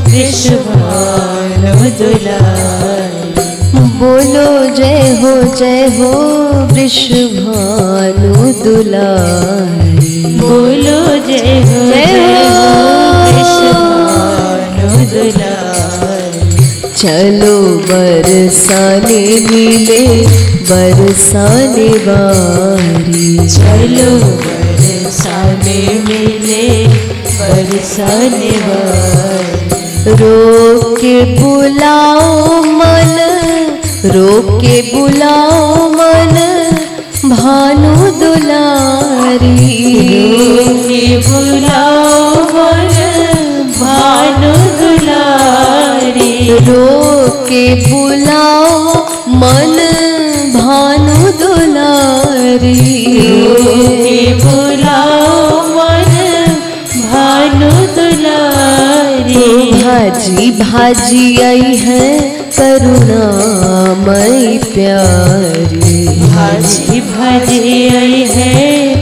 वृषभानु दुलारी। बोलो जय हो वृषभानु दुलारी। बोलो जय हो वृषभानु दुलारी। चलो बरसाने मिले बरसाने वारी। चलो बरसाने मिले बरसाने वारी। रोक के बुलाओ मन, रोक के बुलाओ मन भानु दुलारी। रोक के बुलाओ मन भानु दुलारी। रोक के बुलाओ मन भानु दुलारी। रोक के बुलाओ मन भानु दुलारी। भाजी भाजी आई है करुणामयी प्यारी। भाजी भाजी आई है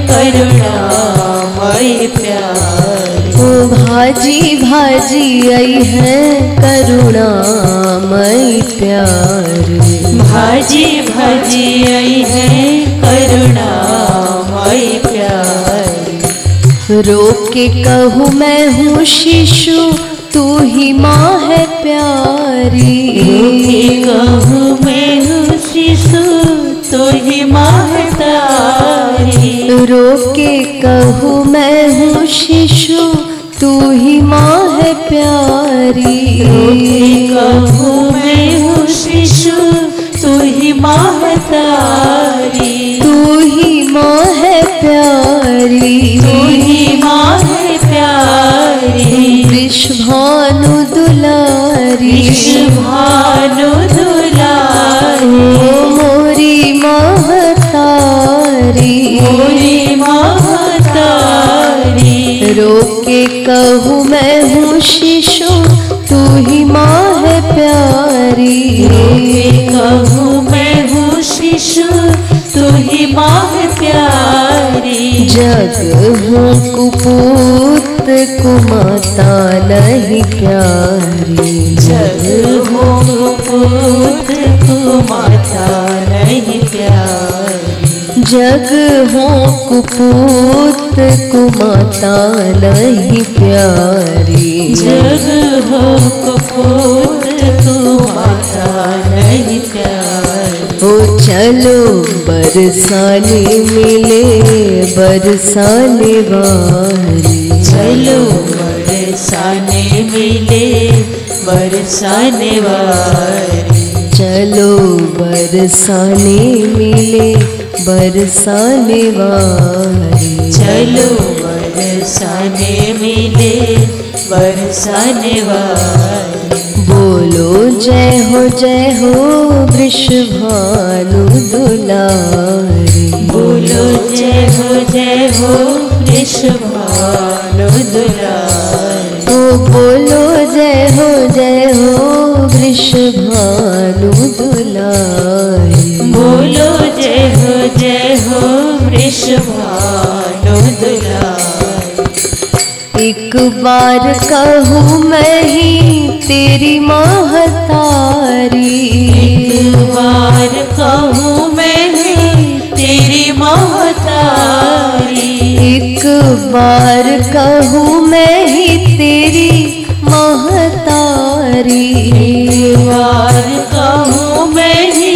करुणामयी प्यारी। ओ भाजी भाजी आई है करुणामयी प्यारी। भाजी भाजी आई है करुणामयी प्यारी। रोक के कहूँ मैं हूँ शिशु तू ही माँ है प्यारी। कहूँ मैं हूँ शिशु तू ही माँ है प्यारी। रोक के कहूँ मैं हूँ शिशु तू ही माँ है प्यारी। कहूँ मैं हूँ शिशु तू ही माँ है प्यारी। तू ही माँ है प्यारी। तू ही माँ है प्यारी। वृषभानु दुलारी। वृषभानु दुलारी। मोरी महतारी। मोरी महतारी। रोक के कहूँ मैं हूँ शिशु तू ही माँ है प्यारी। कहूँ मैं हूँ शिशु तू ही माँ है प्यारी। जग हूँ कुपूत कुमाता नहीं प्यारी। जग हो पुत तू माता नहीं प्यारी। जग हो कुपूत कुमाता नहीं प्यारी। जग हो पुत तू माता नहीं प्यारी। ओ चलो बरसाने मिले बरसाने वारी। चलो बरसाने मिले बरसाने वारी। चलो बरसाने मिले बरसाने वारी। चलो बरसाने मिले बरसाने वारी। बोलो जय हो वृषभानु दुलारी। बोलो जय हो वृषभानु दुलारी। ओ बोलो जय हो वृषभानु दुलारी। बोलो जय हो वृषभानु दुलारी। एक बार कहूँ मैं ही तेरी महतारी। एक बार कहूँ मैं ही तेरी महतारी। एक बार कहूँ मैं ही तेरी महतारी। एक बार कहूँ मैं ही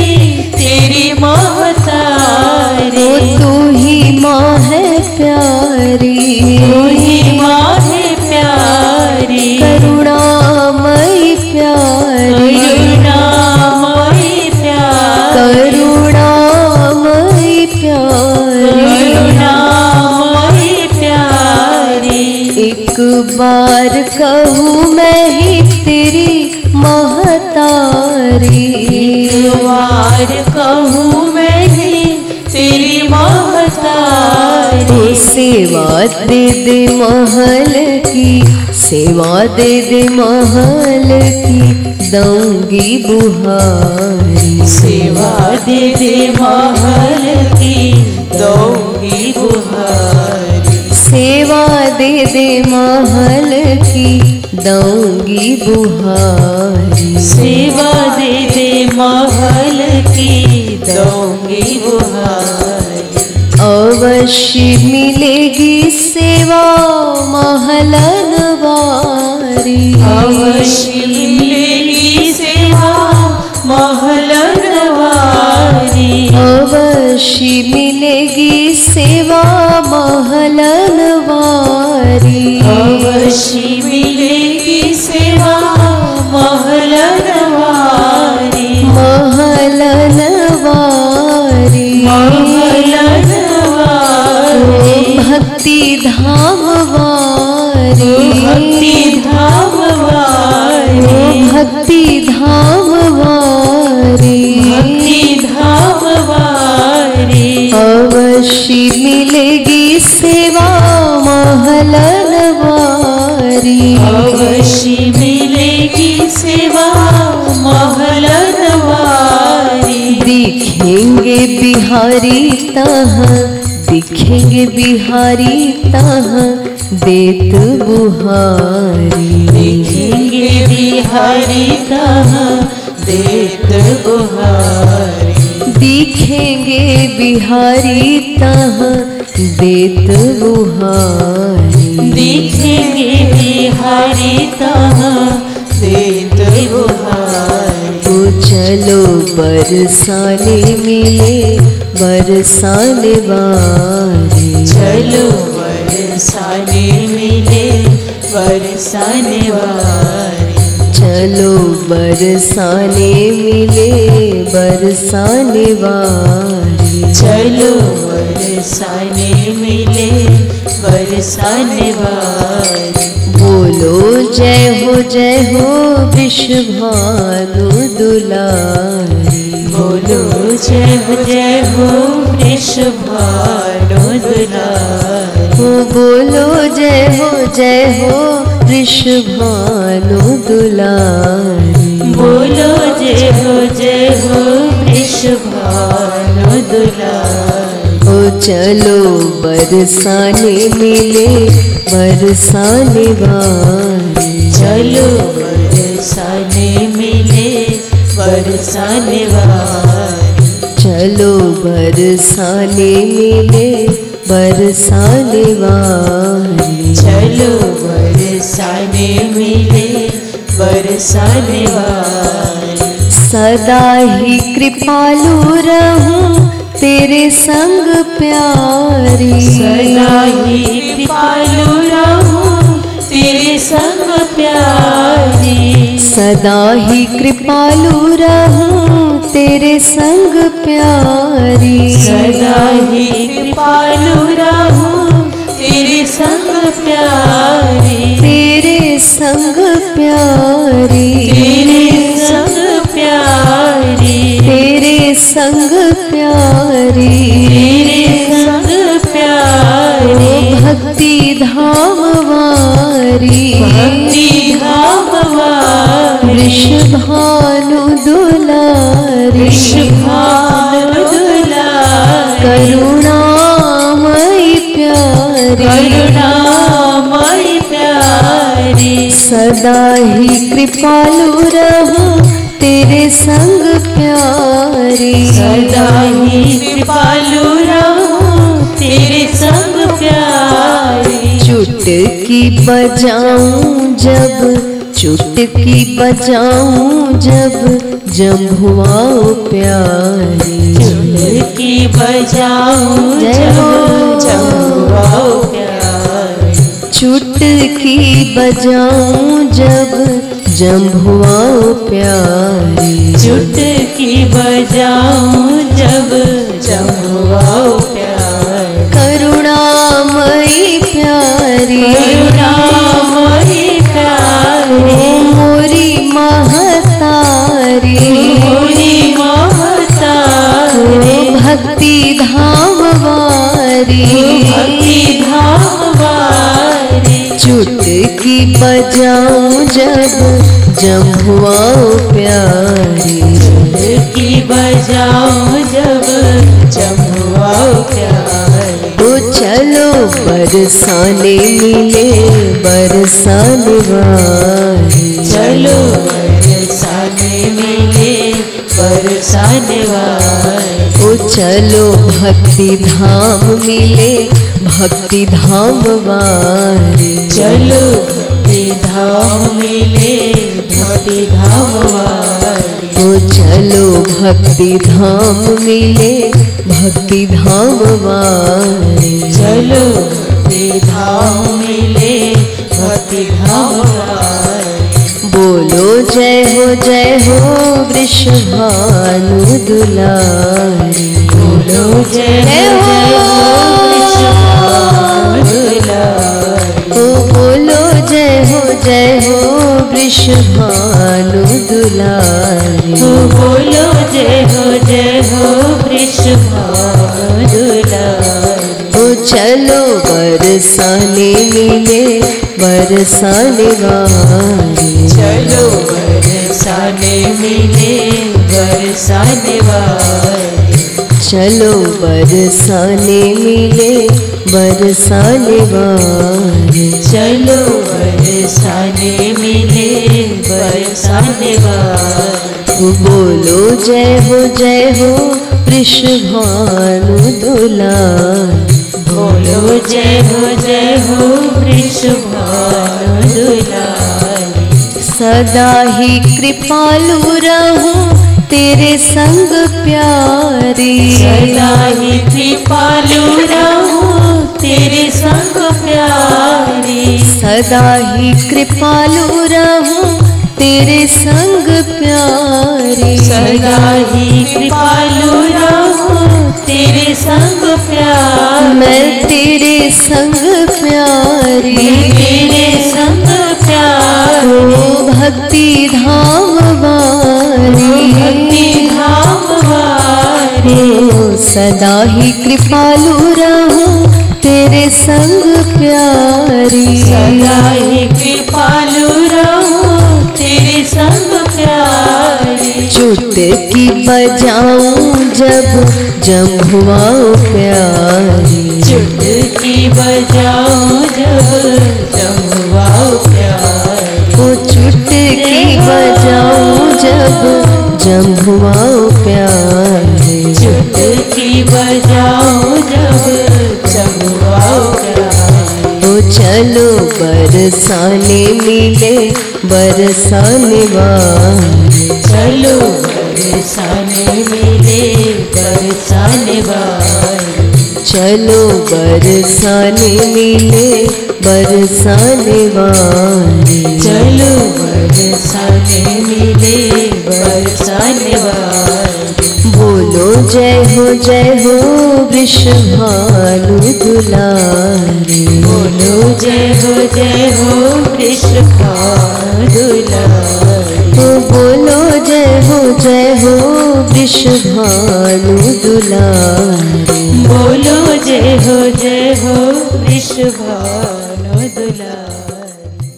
तेरी महतारी। ओ तू ही माँ है प्यारी। तू ही माँ है प्यारी। करुणामयी प्यारी। करुणामयी प्यारी। करुणामयी प्यारी। करुणामयी प्यारी। एक बार कहूँ मैं ही तेरी महतारी। एक बार कहूँ मैं ही तेरी महतारी। ओ सेवा दे दे महल की, सेवा दे दे महल की, दूंगी बुहारी। सेवा दे दे महल की, दूंगी बुहारी। सेवा दे दे महल की, दूंगी बुहारी। सेवा दे दे महल की, दूंगी बुहारी। अवश्य मिलेगी सेवा महलन वारी। अवश्य मिलेगी सेवा महलन वारी। अवश्य मिलेगी सेवा महलन वारी। अवश्य मिलेगी सेवा महलन वारी। महलन वारी। महलन वारी। भक्ति धाम वारी। भक्ति धाम वारी। भक्ति धाम वारी। भक्ति धाम वारी। अवश्य मिलेगी सेवा महलन वारी। अवश्य मिलेगी सेवा महलन वारी। दिखेंगे बिहारी तहाँ, दिखेंगे बिहारी तहाँ, देत बुहारी। दिखेंगे बिहारी तहाँ, देत बुहारी। दिखेंगे बिहारी तहाँ, देत बुहारी। दिखेंगे बिहारी तहाँ, देत बुहारी। तो चलो बरसाने मिले बरसाने वारी। चलो बरसाने मिले बरसाने वारी। चलो बरसाने मिले बरसाने वारी। चलो बरसाने मिले बरसाने वारी। बोलो जय हो वृषभानु दुलारी। बोलो जय हो वृषभानु दुलारी। बोलो जय हो वृषभानु दुलारी। बोलो जय हो वृषभानु दुलारी। ओ चलो बरसाने मिले बरसाने वारी। चलो बरसाने मिले बरसाने वारी। चलो बरसाने मिले बरसाने वारी। चलो बरसाने मिले बरसाने वारी। सदा ही कृपालु रहूं तेरे संग प्यारी। सदा ही कृपालु रहूं तेरे संग प्यारी। सदा ही कृपालु रहूं तेरे संग प्यारी। सदा ही कृपालु रहूं तेरे संग प्यारी। तेरे संग प्यारी। तेरे संग प्यारी। तेरे संग प्यारी। तेरे संग प्यारी। भक्ति धाम वारी। भक्ति धाम वारी। वृषभानु दुलारी। वृषभानु दुलारी। करुणामयी प्यारी। करुणामयी प्यारी। सदा ही कृपालु रहूं तेरे संग प्यारी। सदा ही कृपालु रहूं तेरे संग प्यारी। चुटकी बजाऊं जब, चुटकी बजाऊं जब, जम्भुआओ प्यारी। चुटकी बजाऊं जब, जम्भुआओ प्यारी। चुटकी बजाऊं जब, जम्भुआओ प्यारी। चुटकी बजाऊं जब, जम्भुआओ प्यारी। करुणामयी प्यारी। करुणामयी प्यारी। मोरी महतारी। मोरी महतारी। भक्ति धाम वारी। भक्ति बजाऊं जब जम्भुआओ प्यारी, की बजाऊं जब जम्भुआओ प्यारी। तो चलो बरसाने मिले बरसाने वाली, चलो बरसाने मिले बरसाने वाली। ओ चलो भक्ति धाम मिले भक्ति धाम वाली, चलो भक्ति धाम मिले भक्ति धाम वाली। ओ चलो भक्ति धाम मिले भक्ति धाम वाली, चलो भक्ति धाम मिले भक्ति धाम वाली। बोलो जय हो वृषभानु दुलारी, बोलो जय हो ओ बोलो जय हो वृषभानु दुलारी, बोलो जय हो वृषभानु दुलारी। ओ चलो बरसाने मिले बरसाने वाली, चलो बरसाने मिले बरसाने वाली। चलो बरसाने मिले बरसाने वाली, चलो बरसाने मिले बरसाने वाली। बोलो जय हो वृषभानु दुलारी, बोलो जय हो वृषभानु दुलारी। सदा ही कृपालु रहूं तेरे संग प्यारी, सदा ही कृपालु रहूं तेरे संग प्यारी। सदा ही कृपालु रहूं तेरे संग प्यारी, सदा ही कृपालु रहूं तेरे संग प्यारी। मैं तेरे संग प्यारी, तेरे संग प्यारी। ओ भक्ति धाम वाली, भक्ति धाम वाली। ओ सदा ही कृपालु रहूं तेरे संग प्यारी, सदा ही कृपालु रहूं तेरे संग प्यारी। चुटकी बजाऊं जब जम्भुआओ प्यारी, चुटकी बजाऊं जब जम्भुआओ प्यारी। ओ चुटकी बजाऊं जब जम्भुआओ प्यारी, चुटकी बजाऊं जब जम्भुआओ प्यारी। ओ चलो बरसाने मिले बरसाने वाली, चलो बरसाने मिले बरसाने वाली। चलो बरसाने मिले बरसाने वाली, चलो बरसाने मिले बरसाने वाली। बोलो जय हो वृषभानु दुलारी, बोलो जय हो वृषभानु दुलारी। ओ बोलो जय हो वृषभानु दुलारी, बोलो जय हो वृषभानु दुलारी।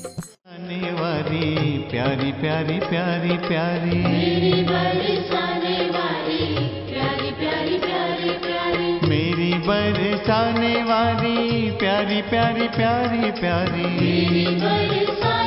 आने वाली प्यारी प्यारी प्यारी प्यारी, मेरी बरसाने वाली प्यारी प्यारी प्यारी प्यारी, मेरी बरसाने वाली प्यारी प्यारी प्यारी प्यारी, मेरी बरसाने